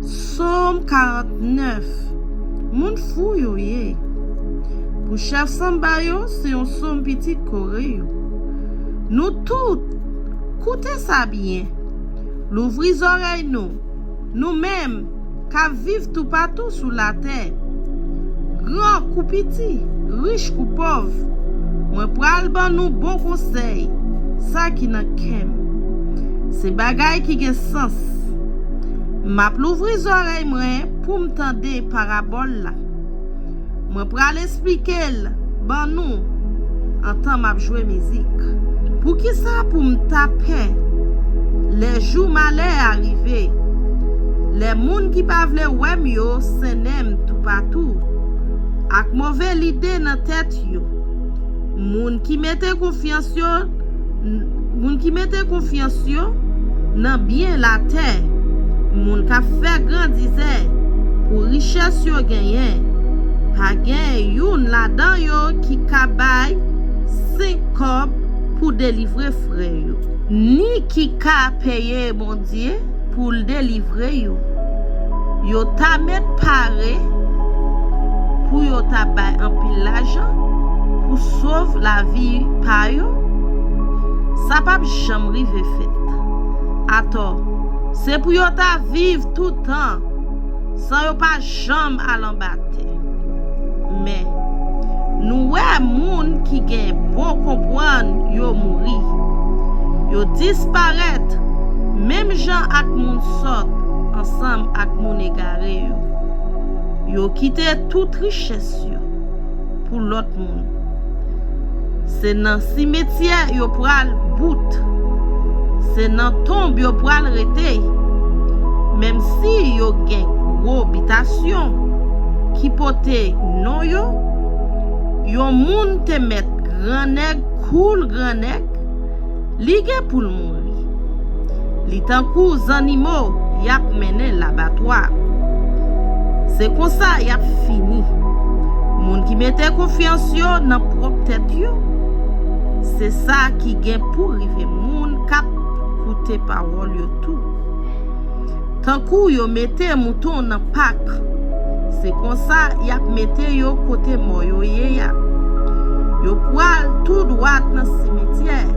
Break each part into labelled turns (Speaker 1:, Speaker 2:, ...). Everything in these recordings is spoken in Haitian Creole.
Speaker 1: Somme 49. Moun fou yo ye. Pour chef Samba yo, c'est un somme petit Corée yo. Nous tout, écoutez ça bien. L'ouvrir oreilles nous-mêmes, qui vivons tout partout sur la terre. Grand ou petit, riche ou pauvre. Moi pral ban nous bon conseil. Ça qui nan kem. C'est bagay qui gen sens. M'a l'ouvrir oreilles moi pour m'tendre parabole là. Moi pral expliquer ban nous en temps m'a jouer musique. Pour qui ça pour m'taper les jours malheur arrivé. Les moun qui pa vle wèm yo senem tout partout. Ak mauvais l'idée dans tête yo. Moun qui mette confiance yo nan bien la terre. Moun ka fait grandiser pour richesse yo genyen. Pa gen youn la-dan yo qui ka bay 5 kob pour délivrer frère yo. Ni qui ka payer bon Dieu pour le délivrer yo. Yo ta met paré pour yo ta bay un pile l'argent pour sauver la vie pa yo. Ça pa jam rive fait. Attends, c'est pour yo ta vivre tout temps sans yo pas jam à l'embatter. Mais nous ouais moun qui gen bon comprendre yo mouri. Yo disparaître même gens ak moun sort ensemble ak moun égaré yo. Yo quitté toute richesse yo pour l'autre monde. C'est dans cimetière yo pral bout. C'est dans tombe yo pral rete. Même si yo gen gros habitation qui pote non yo, yo moun te met grand nèg cool grand nèg li gen pour mourir. Li tan kou zanimo yap mené l'abattoir. C'est comme ça yap fini. Moun qui mette confiance yo nan propre tête yo, c'est ça qui gen pour rive moun kap koute parole yo tout. Tan kou yo mette mouton nan pak, c'est comme ça yap mette yo côté moyo ye ya. Yo pral tout droit dans cimetière.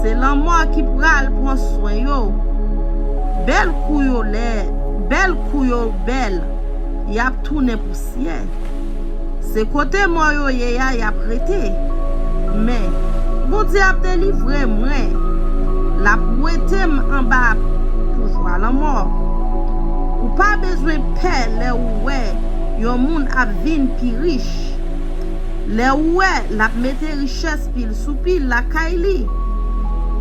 Speaker 1: C'est la mort qui pral prend soin yo. Belle couyo belle, yap tourné poussière. C'est côté moyo ye ya yap prêté. Mais bon Dieu a délivré moi. La pouette en bas pour voir la mort. Ou pas besoin paix les ouais, yon moun a vin pi riche. Les ouais, la mette richesse pile sous pile la kaili.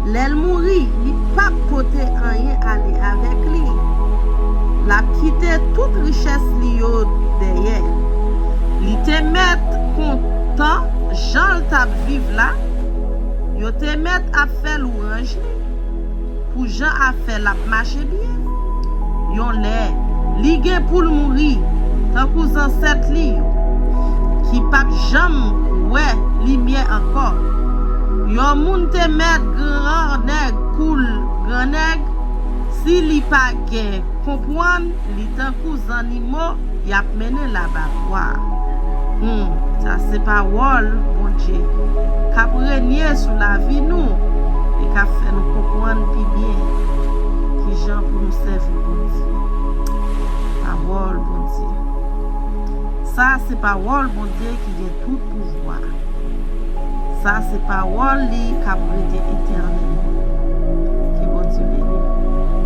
Speaker 1: L'elle mouri, li pas pote rien aller avec lui. La quitte toute richesse li yo derrière. Li te met content, Jean t'a vivre là. Yo te met à faire l'orange. Pour Jean a fait la marche bien. Yon lè, li gen pour mourir, tant kou ancêtre li yo. Qui pa jam ouais lumière encore. Yon moun te met grand nèg cool grand nèg si li pa gen comprendre li tan kou zanimo y a mené l'abattoir. Ça c'est parole bon Dieu qu'a régner sur la vie nous et qu'a fait nous comprendre plus bien qui gens pour nous servir bon Dieu. Parole bon Dieu. Ça c'est parole bon Dieu qui a tout pouvoir. Ça c'est parole li qu'a prêté éternel.